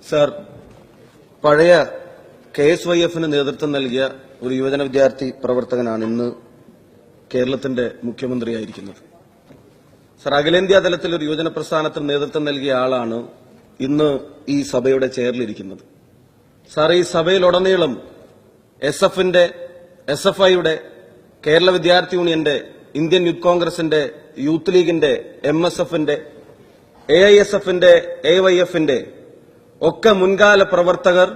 Sir, പഴയ KSYF-ന് നേതൃത്വം നൽകിയ ഒരു യുവജന വിദ്യാർത്ഥി പ്രവർത്തകനാണ് ഇന്ന് കേരളത്തിന്റെ മുഖ്യമന്ത്രിയായിരിക്കുന്നത്. സർ, അഖിലേന്ത്യാ തലത്തിൽ ഒരു യുവജന പ്രസ്ഥാനത്തിന് നേതൃത്വം നൽകിയ ആളാണ് ഇന്ന് ഈ സഭയുടെ ചെയറിലിരിക്കുന്നത്. സാർ, ഈ സഭയിലുടനീളം SF-ന്റെ, SFI-യുടെ, കേരള വിദ്യാർത്ഥി യൂണിയന്റെ, ഇന്ത്യൻ യൂത്ത് കോൺഗ്രസിന്റെ, യൂത്ത് ലീഗിന്റെ, MSF-ന്റെ, AISF-ന്റെ, AYF-ന്റെ ഒക്കെ മുൻകാല പ്രവർത്തകർ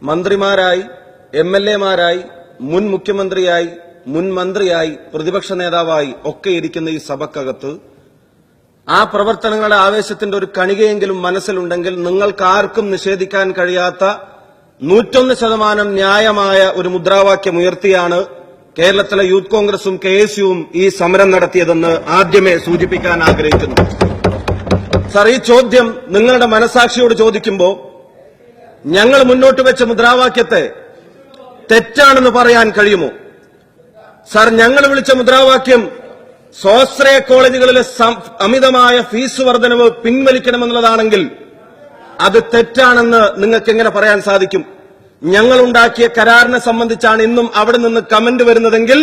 മന്ത്രിമാരായി, MLA-മാരായി, മുൻ മുഖ്യമന്ത്രിയായി, മുൻ മന്ത്രിയായി, പ്രതിപക്ഷ നേതാവായി ഒക്കെ ഇരിക്കുന്ന ഈ സഭക്കകത്ത് ആ പ്രവർത്തനങ്ങളുടെ ആവേശത്തിന്റെ ഒരു കണികയെങ്കിലും മനസ്സിലുണ്ടെങ്കിൽ നിങ്ങൾക്കാർക്കും നിഷേധിക്കാൻ കഴിയാത്ത 101% ന്യായമായ ഒരു മുദ്രാവാക്യം ഉയർത്തിയാണ് കേരളത്തിലെ യൂത്ത് കോൺഗ്രസും KSUവും ഈ സമരം നടത്തിയതെന്ന് ആദ്യമേ സൂചിപ്പിക്കാൻ ആഗ്രഹിക്കുന്നു. സർ, ഈ ചോദ്യം നിങ്ങളുടെ മനസാക്ഷിയോട് ചോദിക്കുമ്പോൾ ഞങ്ങൾ മുന്നോട്ട് വെച്ച മുദ്രാവാക്യത്തെ തെറ്റാണെന്ന് പറയാൻ കഴിയുമോ? സർ, ഞങ്ങൾ വിളിച്ച മുദ്രാവാക്യം സ്വാശ്രയ കോളേജുകളിലെ അമിതമായ ഫീസ് വർധനവ് പിൻവലിക്കണമെന്നുള്ളതാണെങ്കിൽ അത് തെറ്റാണെന്ന് നിങ്ങൾക്ക് എങ്ങനെ പറയാൻ സാധിക്കും? ഞങ്ങളുണ്ടാക്കിയ കരാറിനെ സംബന്ധിച്ചാണ് ഇന്നും അവിടെ നിന്ന് കമന്റ് വരുന്നതെങ്കിൽ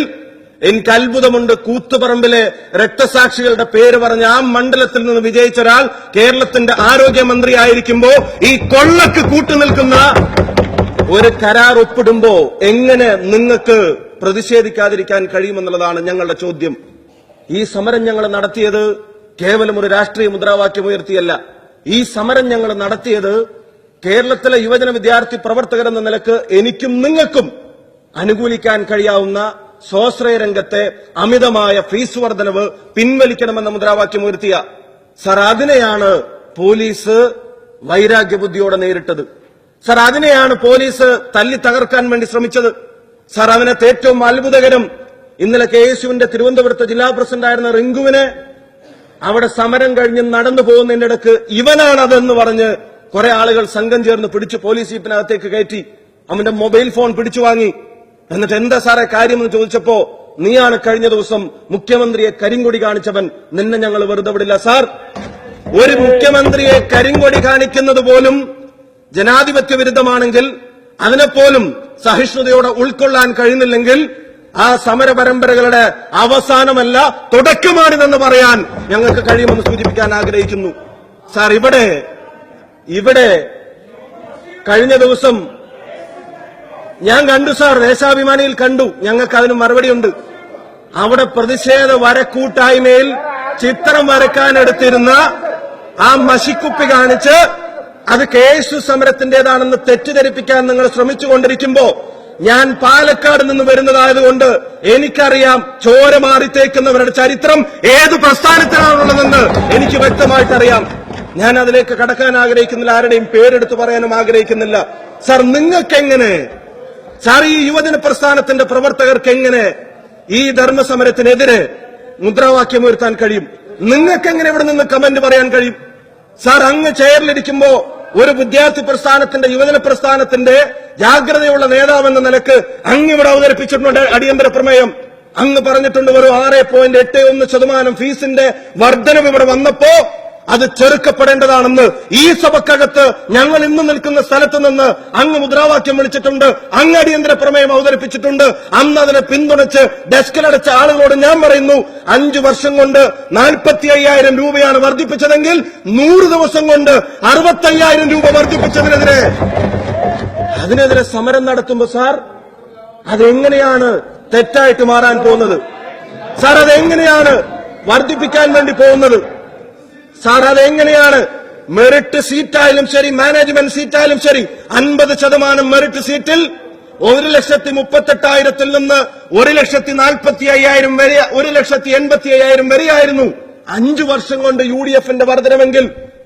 എനിക്ക് അത്ഭുതമുണ്ട്. കൂത്തുപറമ്പിലെ രക്തസാക്ഷികളുടെ പേര് പറഞ്ഞ ആ മണ്ഡലത്തിൽ നിന്ന് വിജയിച്ച ഒരാൾ കേരളത്തിന്റെ ആരോഗ്യമന്ത്രി ആയിരിക്കുമ്പോ ഈ കൊള്ളക്ക് കൂട്ടുനിൽക്കുന്ന ഒരു കരാർ ഒപ്പിടുമ്പോ എങ്ങനെ നിങ്ങൾക്ക് പ്രതിഷേധിക്കാതിരിക്കാൻ കഴിയുമെന്നുള്ളതാണ് ഞങ്ങളുടെ ചോദ്യം. ഈ സമരം ഞങ്ങൾ നടത്തിയത് കേവലം ഒരു രാഷ്ട്രീയ മുദ്രാവാക്യം ഉയർത്തിയല്ല. ഈ സമരം ഞങ്ങൾ നടത്തിയത് കേരളത്തിലെ യുവജന വിദ്യാർത്ഥി പ്രവർത്തകരെന്ന നിലക്ക് എനിക്കും നിങ്ങൾക്കും അനുകൂലിക്കാൻ കഴിയാവുന്ന സ്വാശ്രയ രംഗത്തെ അമിതമായ ഫീസ് വർധനവ് പിൻവലിക്കണമെന്ന മുദ്രാവാക്യം ഉയർത്തിയ സർ, അതിനെയാണ് പോലീസ് വൈരാഗ്യബുദ്ധിയോടെ നേരിട്ടത്. സർ, അതിനെയാണ് പോലീസ് തല്ലി തകർക്കാൻ വേണ്ടി ശ്രമിച്ചത്. സർ, അതിനകത്ത് ഏറ്റവും അത്ഭുതകരം ഇന്നലെ KSUവിന്റെ തിരുവനന്തപുരത്ത് ജില്ലാ പ്രസിഡന്റായിരുന്ന റിങ്കുവിനെ അവിടെ സമരം കഴിഞ്ഞ് നടന്നു പോകുന്നതിന്റെ ഇടക്ക് ഇവനാണ് അതെന്ന് പറഞ്ഞ് കുറെ ആളുകൾ സംഘം ചേർന്ന് പിടിച്ച് പോലീസ് ജീപ്പിനകത്തേക്ക് കയറ്റി. അവന്റെ മൊബൈൽ ഫോൺ പിടിച്ചു വാങ്ങി. എന്നിട്ട് എന്താ സാറേ കാര്യമെന്ന് ചോദിച്ചപ്പോ, നീയാണ് കഴിഞ്ഞ ദിവസം മുഖ്യമന്ത്രിയെ കരിങ്കൊടി കാണിച്ചവൻ, നിന്നെ ഞങ്ങൾ വെറുതെ വിടില്ല. സാർ, ഒരു മുഖ്യമന്ത്രിയെ കരിങ്കൊടി കാണിക്കുന്നത് പോലും ജനാധിപത്യ വിരുദ്ധമാണെങ്കിൽ അതിനെപ്പോലും സഹിഷ്ണുതയോടെ ഉൾക്കൊള്ളാൻ കഴിയുന്നില്ലെങ്കിൽ ആ സമര പരമ്പരകളുടെ അവസാനമല്ല തുടക്കമാണിതെന്ന് പറയാൻ ഞങ്ങൾക്ക് കഴിയുമെന്ന് സൂചിപ്പിക്കാൻ ആഗ്രഹിക്കുന്നു. സാർ, ഇവിടെ കഴിഞ്ഞ ദിവസം ഞാൻ കണ്ടു സാർ, ദേശാഭിമാനിയിൽ കണ്ടു. ഞങ്ങൾക്ക് അതിന് മറുപടിയുണ്ട്. അവിടെ പ്രതിഷേധ വരക്കൂട്ടായ്മയിൽ ചിത്രം വരക്കാനെടുത്തിരുന്ന ആ മഷിക്കുപ്പി കാണിച്ച് അത് KSU സമരത്തിന്റേതാണെന്ന് തെറ്റിദ്ധരിപ്പിക്കാൻ നിങ്ങൾ ശ്രമിച്ചുകൊണ്ടിരിക്കുമ്പോ ഞാൻ പാലക്കാട് നിന്ന് വരുന്നതായതുകൊണ്ട് എനിക്കറിയാം ചോര മാറിത്തേക്കുന്നവരുടെ ചരിത്രം ഏത് പ്രസ്ഥാനത്തിലാണുള്ളതെന്ന് എനിക്ക് വ്യക്തമായിട്ടറിയാം. ഞാൻ അതിലേക്ക് കടക്കാൻ ആഗ്രഹിക്കുന്നില്ല, ആരുടെയും പേരെടുത്ത് പറയാനും ആഗ്രഹിക്കുന്നില്ല. സാർ, നിങ്ങൾക്കെങ്ങനെ, സാർ, ഈ യുവജന പ്രസ്ഥാനത്തിന്റെ പ്രവർത്തകർക്ക് എങ്ങനെ ഈ ധർമ്മസമരത്തിനെതിരെ മുദ്രാവാക്യം ഉയർത്താൻ കഴിയും? നിങ്ങൾക്കെങ്ങനെ ഇവിടെ നിന്ന് കമന്റ് പറയാൻ കഴിയും? സാർ, അങ്ങ് ചെയറിലിരിക്കുമ്പോ ഒരു വിദ്യാർത്ഥി പ്രസ്ഥാനത്തിന്റെ, യുവജന പ്രസ്ഥാനത്തിന്റെ ജാഗ്രതയുള്ള നേതാവെന്ന നിലക്ക് അങ്ങ് ഇവിടെ അവതരിപ്പിച്ചിട്ടുണ്ട് അടിയന്തര പ്രമേയം. അങ്ങ് പറഞ്ഞിട്ടുണ്ട് ഒരു 6.81% ഫീസിന്റെ വർധനവ് ഇവിടെ വന്നപ്പോ അത് ചെറുക്കപ്പെടേണ്ടതാണെന്ന്. ഈ സഭക്കകത്ത് ഞങ്ങൾ ഇന്ന് നിൽക്കുന്ന സ്ഥലത്ത് നിന്ന് അങ്ങ് മുദ്രാവാക്യം വിളിച്ചിട്ടുണ്ട്, അങ്ങ് അടിയന്തര പ്രമേയം അവതരിപ്പിച്ചിട്ടുണ്ട്. അന്ന് അതിനെ പിന്തുണച്ച് ഡെസ്കിലടച്ച ആളുകളോട് ഞാൻ പറയുന്നു, 5 വർഷം കൊണ്ട് 45,000 രൂപയാണ് വർദ്ധിപ്പിച്ചതെങ്കിൽ 100 ദിവസം കൊണ്ട് 65,000 രൂപ വർദ്ധിപ്പിച്ചതിനെതിരെ അതിനെതിരെ സമരം നടത്തുമ്പോ സാർ, അതെങ്ങനെയാണ് തെറ്റായിട്ട് മാറാൻ പോകുന്നത്? സാർ, അതെങ്ങനെയാണ് വർദ്ധിപ്പിക്കാൻ വേണ്ടി പോകുന്നത്? സാർ, അതെങ്ങനെയാണ് മെറിറ്റ് സീറ്റായാലും ശരി, മാനേജ്മെന്റ് സീറ്റായാലും ശരി, 50% മെറിറ്റ് സീറ്റിൽ 1,38,000 നിന്ന് 1,45,000 വരെ, 1,85,000 വരെയായിരുന്നു 5 വർഷം കൊണ്ട് UDF-ന്റെ വർധനമെങ്കിൽ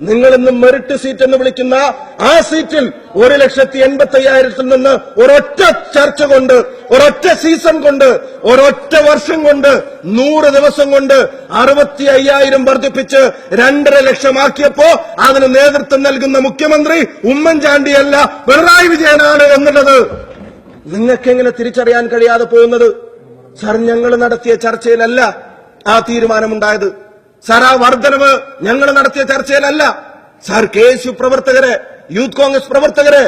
നിങ്ങൾ ഇന്ന് മെറിറ്റ് സീറ്റ് എന്ന് വിളിക്കുന്ന ആ സീറ്റിൽ 1,85,000 നിന്ന് ഒരൊറ്റ ചർച്ച കൊണ്ട്, ഒരൊറ്റ സീസൺ കൊണ്ട്, ഒരൊറ്റ വർഷം കൊണ്ട്, 100 ദിവസം കൊണ്ട് 65,000 വർദ്ധിപ്പിച്ച് 2.5 ലക്ഷമാക്കിയപ്പോ അതിന് നേതൃത്വം നൽകുന്ന മുഖ്യമന്ത്രി ഉമ്മൻചാണ്ടിയല്ല പിണറായി വിജയനാണ് എന്നുള്ളത് നിങ്ങൾക്ക് എങ്ങനെ തിരിച്ചറിയാൻ കഴിയാതെ പോകുന്നത്? സർ, ഞങ്ങൾ നടത്തിയ ചർച്ചയിലല്ല ആ തീരുമാനമുണ്ടായത്. സാർ, ആ വർധനവ് ഞങ്ങൾ നടത്തിയ ചർച്ചയിലല്ല. സാർ, KSU പ്രവർത്തകരെ, യൂത്ത് കോൺഗ്രസ് പ്രവർത്തകരെ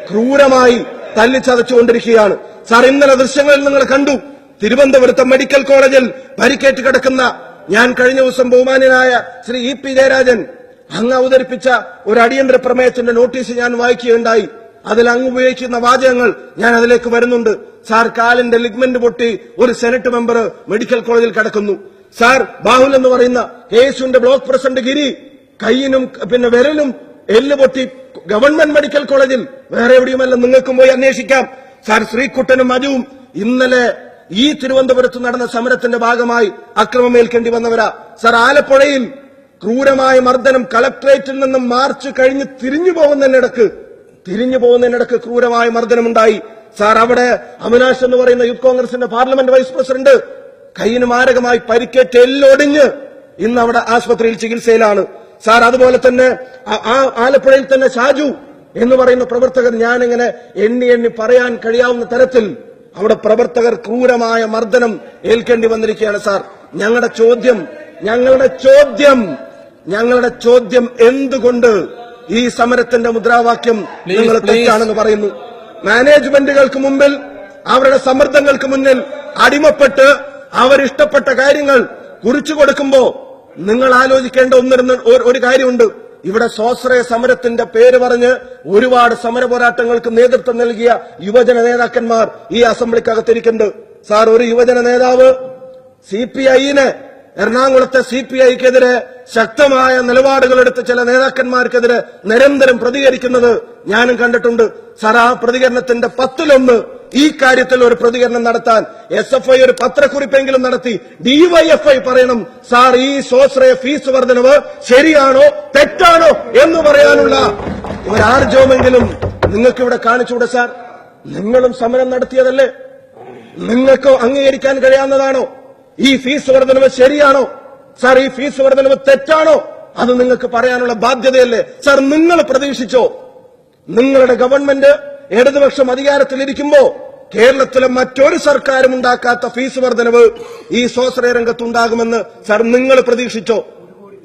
ക്രൂരമായി തല്ലിച്ചതച്ചുകൊണ്ടിരിക്കുകയാണ്. സാർ, ഇന്നലെ ദൃശ്യങ്ങളിൽ നിങ്ങൾ കണ്ടു, തിരുവനന്തപുരത്തെ മെഡിക്കൽ കോളേജിൽ പരിക്കേറ്റ് കിടക്കുന്ന, ഞാൻ കഴിഞ്ഞ ദിവസം ബഹുമാന്യനായ ശ്രീ EP ജയരാജൻ അങ്ങ് അവതരിപ്പിച്ച ഒരു അടിയന്തര പ്രമേയത്തിന്റെ നോട്ടീസ് ഞാൻ വായിക്കുകയുണ്ടായി. അതിൽ അങ്ങ് ഉപയോഗിക്കുന്ന വാചകങ്ങൾ ഞാൻ അതിലേക്ക് വരുന്നുണ്ട്. സാർ, കാലിന്റെ ലിഗ്മെന്റ് പൊട്ടി ഒരു സെനറ്റ് മെമ്പർ മെഡിക്കൽ കോളേജിൽ കിടക്കുന്നു. സാർ, ബാഹുൽ എന്ന് പറയുന്ന KSUവിന്റെ ബ്ലോക്ക് പ്രസിഡന്റ് ഗിരി കൈയിനും പിന്നെ വിരലും എല്ല് പൊട്ടി ഗവൺമെന്റ് മെഡിക്കൽ കോളേജിൽ, വേറെ എവിടെയുമല്ല, നിങ്ങൾക്കും പോയി അന്വേഷിക്കാം. സാർ, ശ്രീകുട്ടനും മജുവും ഇന്നലെ ഈ തിരുവനന്തപുരത്ത് നടന്ന സമരത്തിന്റെ ഭാഗമായി അക്രമമേൽക്കേണ്ടി വന്നവരാ. സാർ, ആലപ്പുഴയിൽ ക്രൂരമായ മർദ്ദനം, കളക്ടറേറ്റിൽ നിന്നും മാർച്ച് കഴിഞ്ഞ് തിരിഞ്ഞു പോകുന്നതിനിടക്ക് ക്രൂരമായ മർദ്ദനമുണ്ടായി. സാർ, അവിടെ അവിനാശ് എന്ന് പറയുന്ന യൂത്ത് കോൺഗ്രസിന്റെ പാർലമെന്റ് വൈസ് പ്രസിഡന്റ് കൈയിന് മാരകമായി പരിക്കേറ്റ് എല്ലൊടിഞ്ഞ് ഇന്ന് അവിടെ ആശുപത്രിയിൽ ചികിത്സയിലാണ്. സാർ, അതുപോലെ തന്നെ ആലപ്പുഴയിൽ തന്നെ ഷാജു എന്ന് പറയുന്ന പ്രവർത്തകർ, ഞാനിങ്ങനെ എണ്ണി പറയാൻ കഴിയാവുന്ന തരത്തിൽ അവിടെ പ്രവർത്തകർ ക്രൂരമായ മർദ്ദനം ഏൽക്കേണ്ടി വന്നിരിക്കുകയാണ്. സാർ, ഞങ്ങളുടെ ചോദ്യം എന്തുകൊണ്ട് ഈ സമരത്തിന്റെ മുദ്രാവാക്യം നിങ്ങൾ തെറ്റാണെന്ന് പറയുന്നു? മാനേജ്മെന്റുകൾക്ക് മുമ്പിൽ, അവരുടെ സമ്മർദ്ദങ്ങൾക്ക് മുന്നിൽ അടിമപ്പെട്ട് അവരിഷ്ടപ്പെട്ട കാര്യങ്ങൾ കുറിച്ചു കൊടുക്കുമ്പോ നിങ്ങൾ ആലോചിക്കേണ്ട ഒരു കാര്യമുണ്ട്. ഇവിടെ സ്വാശ്രയ സമരത്തിന്റെ പേര് പറഞ്ഞ് ഒരുപാട് സമര പോരാട്ടങ്ങൾക്ക് നേതൃത്വം നൽകിയ യുവജന നേതാക്കന്മാർ ഈ അസംബ്ലിക്കകത്തിരിക്കുന്നുണ്ട്. സാർ, ഒരു യുവജന നേതാവ് CPIനെ, എറണാകുളത്തെ CPIക്കെതിരെ ശക്തമായ നിലപാടുകളെടുത്ത് ചില നേതാക്കന്മാർക്കെതിരെ നിരന്തരം പ്രതികരിക്കുന്നത് ഞാനും കണ്ടിട്ടുണ്ട്. സാർ, ആ പ്രതികരണത്തിന്റെ 10-1 ഈ കാര്യത്തിൽ ഒരു പ്രതികരണം നടത്താൻ SFI ഒരു പത്രക്കുറിപ്പെങ്കിലും നടത്തി DYFI പറയണം. സാർ, ഈ സ്വാശ്രയ ഫീസ് വർധനവ് ശരിയാണോ തെറ്റാണോ എന്ന് പറയാനുള്ള ഒരാർജവമെങ്കിലും നിങ്ങൾക്കിവിടെ കാണിച്ചുകൂടെ? സാർ, നിങ്ങളും സമരം നടത്തിയതല്ലേ? നിങ്ങൾക്ക് അംഗീകരിക്കാൻ കഴിയാവുന്നതാണോ? ഈ ഫീസ് വർധനവ് ശരിയാണോ? സാർ, ഈ ഫീസ് വർധനവ് തെറ്റാണോ? അത് നിങ്ങൾക്ക് പറയാനുള്ള ബാധ്യതയല്ലേ? സാർ, നിങ്ങൾ പ്രതീക്ഷിച്ചോ? നിങ്ങളുടെ ഗവൺമെന്റ് ഇടതുപക്ഷം അധികാരത്തിലിരിക്കുമ്പോ കേരളത്തിലെ മറ്റൊരു സർക്കാരും ഉണ്ടാക്കാത്ത ഫീസ് വർധനവ് ഈ സ്വാശ്രയ രംഗത്തുണ്ടാകുമെന്ന് സാർ നിങ്ങൾ പ്രതീക്ഷിച്ചോ?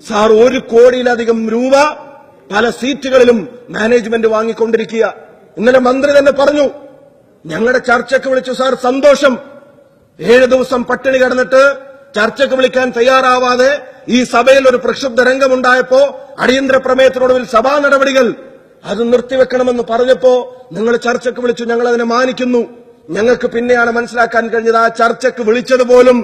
സാർ, 1 കോടിയിലധികം രൂപ പല സീറ്റുകളിലും മാനേജ്മെന്റ് വാങ്ങിക്കൊണ്ടിരിക്കുക. ഇന്നലെ മന്ത്രി തന്നെ പറഞ്ഞു, ഞങ്ങളുടെ ചർച്ചയ്ക്ക് വിളിച്ചു. സാർ, സന്തോഷം. 7 ദിവസം പട്ടിണി കിടന്നിട്ട് ചർച്ചയ്ക്ക് വിളിക്കാൻ തയ്യാറാവാതെ ഈ സഭയിൽ ഒരു പ്രക്ഷുബ്ധ രംഗമുണ്ടായപ്പോ അടിയന്തര പ്രമേയത്തിനൊടുവിൽ സഭാ നടപടികൾ അത് നിർത്തിവെക്കണമെന്ന് പറഞ്ഞപ്പോ നിങ്ങൾ ചർച്ചയ്ക്ക് വിളിച്ചു. ഞങ്ങൾ അതിനെ മാനിക്കുന്നു. ഞങ്ങൾക്ക് പിന്നെയാണ് മനസ്സിലാക്കാൻ കഴിഞ്ഞത് ആ ചർച്ചയ്ക്ക് വിളിച്ചതുപോലും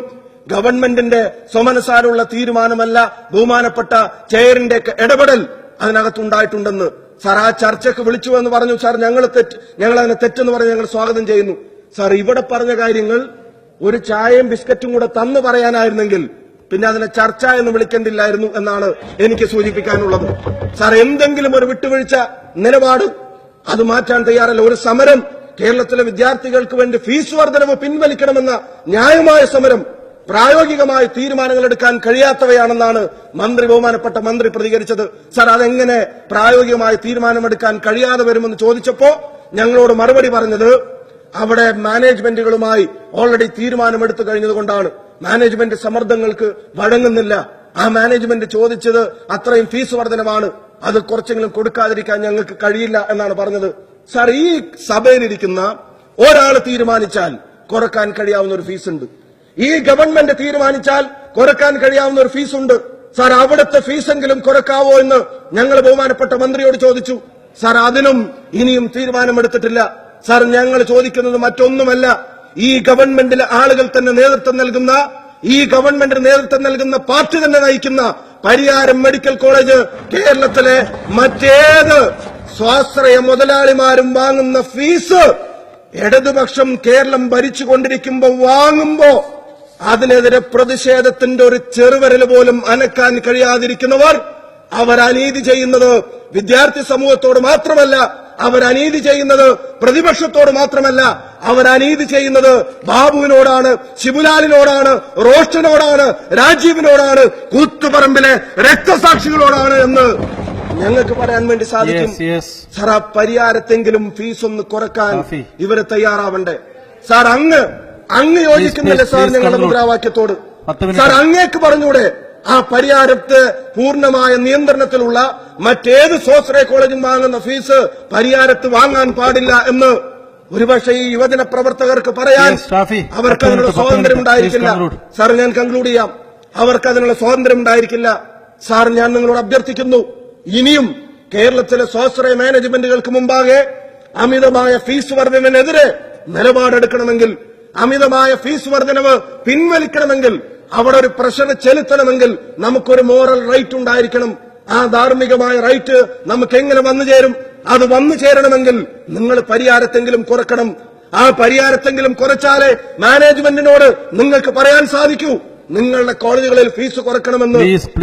ഗവൺമെന്റിന്റെ സ്വമനസാരമുള്ള തീരുമാനമല്ല, ബഹുമാനപ്പെട്ട ചെയറിന്റെ ഇടപെടൽ അതിനകത്തുണ്ടായിട്ടുണ്ടെന്ന്. സാർ, ആ ചർച്ചയ്ക്ക് വിളിച്ചു എന്ന് പറഞ്ഞു. സാർ, ഞങ്ങൾ അതിനെ തെറ്റെന്ന് പറഞ്ഞ് ഞങ്ങൾ സ്വാഗതം ചെയ്യുന്നു. സാർ, ഇവിടെ പറഞ്ഞ കാര്യങ്ങൾ ഒരു ചായയും ബിസ്ക്കറ്റും കൂടെ തന്നു പറയാനായിരുന്നെങ്കിൽ പിന്നെ അതിനെ ചർച്ച എന്ന് വിളിക്കേണ്ടില്ലായിരുന്നു എന്നാണ് എനിക്ക് സൂചിപ്പിക്കാനുള്ളത്. സാർ, എന്തെങ്കിലും ഒരു വിട്ടുവീഴ്ച നിലപാട് അത് മാറ്റാൻ തയ്യാറല്ല. ഒരു സമരം, കേരളത്തിലെ വിദ്യാർത്ഥികൾക്ക് വേണ്ടി ഫീസ് വർധനവ് പിൻവലിക്കണമെന്ന ന്യായമായ സമരം പ്രായോഗികമായ തീരുമാനങ്ങൾ എടുക്കാൻ കഴിയാത്തവയാണെന്നാണ് ബഹുമാനപ്പെട്ട മന്ത്രി പ്രതികരിച്ചത്. സാർ, അതെങ്ങനെ പ്രായോഗികമായ തീരുമാനമെടുക്കാൻ കഴിയാതെ വരുമെന്ന് ചോദിച്ചപ്പോ ഞങ്ങളോട് മറുപടി പറഞ്ഞത് അവിടെ മാനേജ്മെന്റുകളുമായി ഓൾറെഡി തീരുമാനമെടുത്തു കഴിഞ്ഞതുകൊണ്ടാണ്, മാനേജ്മെന്റ് സമ്മർദ്ദങ്ങൾക്ക് വഴങ്ങുന്നില്ല, ആ മാനേജ്മെന്റ് ചോദിച്ചത് അത്രയും ഫീസ് വർധനമാണ്, അത് കുറച്ചെങ്കിലും കൊടുക്കാതിരിക്കാൻ ഞങ്ങൾക്ക് കഴിയില്ല എന്നാണ് പറഞ്ഞത്. സാർ, ഈ സഭയിലിരിക്കുന്ന ഒരാൾ തീരുമാനിച്ചാൽ കുറക്കാൻ കഴിയാവുന്ന ഒരു ഫീസുണ്ട്. ഈ ഗവൺമെന്റ് തീരുമാനിച്ചാൽ കുറക്കാൻ കഴിയാവുന്ന ഒരു ഫീസുണ്ട്. സാർ, അവിടുത്തെ ഫീസെങ്കിലും കുറക്കാവോ എന്ന് ഞങ്ങൾ ബഹുമാനപ്പെട്ട മന്ത്രിയോട് ചോദിച്ചു. സാർ, അതിനും ഇനിയും തീരുമാനമെടുത്തിട്ടില്ല. സാർ, ഞങ്ങൾ ചോദിക്കുന്നത് മറ്റൊന്നുമല്ല, ഈ ഗവൺമെന്റിലെ ആളുകൾ തന്നെ നേതൃത്വം നൽകുന്ന, ഈ ഗവൺമെന്റിന് നേതൃത്വം നൽകുന്ന പാർട്ടി തന്നെ നയിക്കുന്ന പരിയാരം മെഡിക്കൽ കോളേജ് കേരളത്തിലെ മറ്റേത് സ്വാശ്രയ മുതലാളിമാരും വാങ്ങുന്ന ഫീസ് ഇടതുപക്ഷം കേരളം ഭരിച്ചുകൊണ്ടിരിക്കുമ്പോൾ വാങ്ങുമ്പോ അതിനെതിരെ പ്രതിഷേധത്തിന്റെ ഒരു ചെറുവിരൽ പോലും അനക്കാൻ കഴിയാതിരിക്കുന്നവർ അവരനീതി ചെയ്യുന്നത് വിദ്യാർത്ഥി സമൂഹത്തോട് മാത്രമല്ല, അവരനീതി ചെയ്യുന്നത് പ്രതിപക്ഷത്തോട് മാത്രമല്ല, അവരനീതി ചെയ്യുന്നത് ബാബുവിനോടാണ്, ശിബുലാലിനോടാണ്, റോഷനോടാണ്, രാജീവിനോടാണ്, കൂത്തുപറമ്പിലെ രക്തസാക്ഷികളോടാണ് എന്ന് ഞങ്ങൾക്ക് പറയാൻ വേണ്ടി സാധിക്കും. സാർ, ആ പരിഹാരത്തെങ്കിലും ഫീസ് ഒന്ന് കുറക്കാൻ ഇവര് തയ്യാറാവണ്ടേ? സാർ, അങ്ങ് യോജിക്കുന്നില്ല സാർ ഞങ്ങളുടെ മുദ്രാവാക്യത്തോട്? സാർ അങ്ങേക്ക് പറഞ്ഞൂടെ ആ പരിയാരത്ത് പൂർണ്ണമായ നിയന്ത്രണത്തിലുള്ള മറ്റേത് സ്വാശ്രയ കോളേജും വാങ്ങുന്ന ഫീസ് പരിയാരത്ത് വാങ്ങാൻ പാടില്ല എന്ന് ഒരുപക്ഷെ ഈ യുവജന പ്രവർത്തകർക്ക് പറയാൻ അവർക്ക് അതിനുള്ള സ്വാതന്ത്ര്യം ഉണ്ടായിരിക്കില്ല. സാർ ഞാൻ കൺക്ലൂഡ് ചെയ്യാം. അവർക്ക് അതിനുള്ള സ്വാതന്ത്ര്യം ഉണ്ടായിരിക്കില്ല. സാർ ഞാൻ നിങ്ങളോട് അഭ്യർത്ഥിക്കുന്നു, ഇനിയും കേരളത്തിലെ സ്വാശ്രയ മാനേജ്മെന്റുകൾക്ക് മുമ്പാകെ അമിതമായ ഫീസ് വർധനവിനെതിരെ നിലപാടെടുക്കണമെങ്കിൽ, അമിതമായ ഫീസ് വർധനവ് പിൻവലിക്കണമെങ്കിൽ, അവിടെ ഒരു പ്രഷർ ചെലുത്തണമെങ്കിൽ നമുക്കൊരു മോറൽ റൈറ്റ് ഉണ്ടായിരിക്കണം. ആ ധാർമ്മികമായ റൈറ്റ് നമുക്ക് എങ്ങനെ വന്നു ചേരും? അത് വന്നു ചേരണമെങ്കിൽ നിങ്ങൾ പരിഹാരത്തെങ്കിലും കുറക്കണം. ആ പരിഹാരത്തെങ്കിലും കുറച്ചാലേ മാനേജ്മെന്റിനോട് നിങ്ങൾക്ക് പറയാൻ സാധിക്കൂ നിങ്ങളുടെ കോളേജുകളിൽ ഫീസ് കുറക്കണമെന്ന്.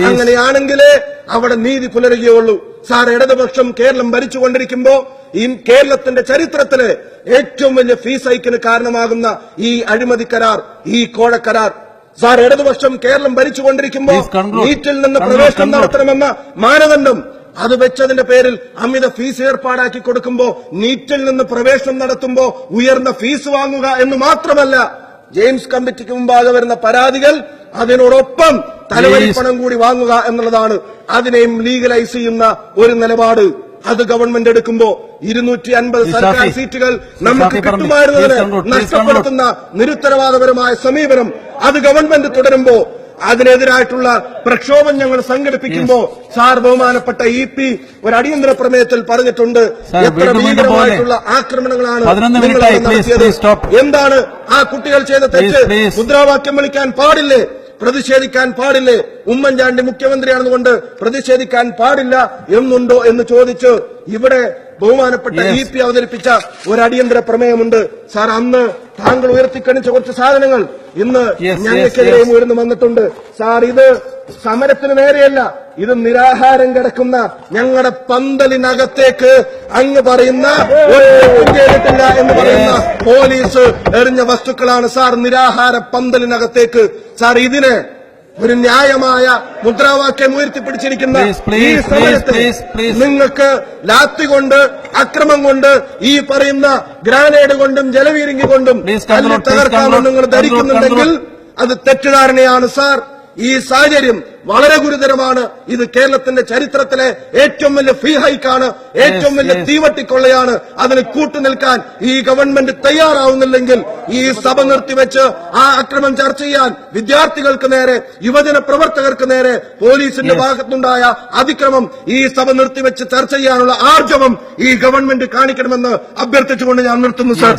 അങ്ങനെയാണെങ്കിലേ അവിടെ നീതി പുലരുകയുള്ളൂ. സാർ, ഇടതുപക്ഷം കേരളം ഭരിച്ചുകൊണ്ടിരിക്കുമ്പോ ഈ കേരളത്തിന്റെ ചരിത്രത്തിലെ ഏറ്റവും വലിയ ഫീസ് ഹൈക്കിന് കാരണമാകുന്ന ഈ അഴിമതി കരാർ, ഈ കോഴക്കരാർ, സാർ ഇടതുപക്ഷം കേരളം ഭരിച്ചുകൊണ്ടിരിക്കുമ്പോ നീറ്റിൽ നിന്ന് പ്രവേശനം നടത്തണമെന്ന മാനദണ്ഡം അത് വെച്ചതിന്റെ പേരിൽ അമിത ഫീസ് ഏർപ്പാടാക്കി കൊടുക്കുമ്പോ നീറ്റിൽ നിന്ന് പ്രവേശനം നടത്തുമ്പോ ഉയർന്ന ഫീസ് വാങ്ങുക എന്ന് മാത്രമല്ല, ജെയിംസ് കമ്മിറ്റിക്ക് മുമ്പാകെ വരുന്ന പരാതികൾ അതിനോടൊപ്പം തലവരിപ്പണം കൂടി വാങ്ങുക എന്നുള്ളതാണ്. അതിനെയും ലീഗലൈസ് ചെയ്യുന്ന ഒരു നിലപാട് അത് ഗവൺമെന്റ് എടുക്കുമ്പോ 250 സർക്കാർ സീറ്റുകൾ നമുക്ക് കിട്ടുമായിരുന്നതിന് നഷ്ടപ്പെടുത്തുന്ന നിരുത്തരവാദപരമായ സമീപനം അത് ഗവൺമെന്റ് തുടരുമ്പോ അതിനെതിരായിട്ടുള്ള പ്രക്ഷോഭം ഞങ്ങൾ സംഘടിപ്പിക്കുമ്പോ സാർ ബഹുമാനപ്പെട്ട EP ഒരു അടിയന്തര പ്രമേയത്തിൽ പറഞ്ഞിട്ടുണ്ട് എത്ര ഭീകരമായിട്ടുള്ള ആക്രമണങ്ങളാണ് നിങ്ങൾ നടത്തിയത്. എന്താണ് ആ കുട്ടികൾ ചെയ്ത തെറ്റ്? മുദ്രാവാക്യം വിളിക്കാൻ പാടില്ലേ? പ്രതിഷേധിക്കാൻ പാടില്ലേ? ഉമ്മൻചാണ്ടി മുഖ്യമന്ത്രിയാണെന്നുകൊണ്ട് പ്രതിഷേധിക്കാൻ പാടില്ല എന്നുണ്ടോ എന്ന് ചോദിച്ച് ഇവിടെ ബഹുമാനപ്പെട്ട EP അവതരിപ്പിച്ച ഒരു അടിയന്തര പ്രമേയമുണ്ട്. സാർ, അന്ന് താങ്കൾ ഉയർത്തിക്കണിച്ച കുറച്ച് സാധനങ്ങൾ ഇന്ന് ഞങ്ങൾക്കെതിരെയും ഉയർന്നു വന്നിട്ടുണ്ട്. സാർ, ഇത് സമരത്തിന് നേരെയല്ല, ഇത് നിരാഹാരം കിടക്കുന്ന ഞങ്ങളുടെ പന്തലിനകത്തേക്ക് അങ്ങ് പറയുന്ന ചെയ്തിട്ടില്ല എന്ന് പറയുന്ന പോലീസ് എറിഞ്ഞ വസ്തുക്കളാണ് സാർ നിരാഹാര പന്തലിനകത്തേക്ക്. സാർ, ഇതിന് ഒരു ന്യായമായ മുദ്രാവാക്യം ഉയർത്തിപ്പിടിച്ചിരിക്കുന്ന ഈ സമയത്ത് നിങ്ങൾക്ക് ലാത്തി കൊണ്ട്, അക്രമം കൊണ്ട്, ഈ പറയുന്ന ഗ്രാനേഡ് കൊണ്ടും ജലവീരങ്കി കൊണ്ടും തകർക്കാമെന്ന് നിങ്ങൾ ധരിക്കുന്നുണ്ടെങ്കിൽ അത് തെറ്റിദ്ധാരണയാണ് സാർ. ഈ സാഹചര്യം വളരെ ഗുരുതരമാണ്. ഇത് കേരളത്തിന്റെ ചരിത്രത്തിലെ ഏറ്റവും വലിയ ഫീ ഹൈക്കാണ്, ഏറ്റവും വലിയ തീവട്ടിക്കൊള്ളയാണ്. അതിന് കൂട്ടുനിൽക്കാൻ ഈ ഗവൺമെന്റ് തയ്യാറാവുന്നില്ലെങ്കിൽ ഈ സഭ നിർത്തിവെച്ച് ആ അക്രമം ചർച്ച ചെയ്യാൻ വിദ്യാർത്ഥികൾക്ക് നേരെ, യുവജന പ്രവർത്തകർക്ക് നേരെ പോലീസിന്റെ ഭാഗത്തുണ്ടായ അതിക്രമം ഈ സഭ നിർത്തിവെച്ച് ചർച്ച ചെയ്യാനുള്ള ആർജവം ഈ ഗവൺമെന്റ് കാണിക്കണമെന്ന് അഭ്യർത്ഥിച്ചുകൊണ്ട് ഞാൻ നിർത്തുന്നു സാർ.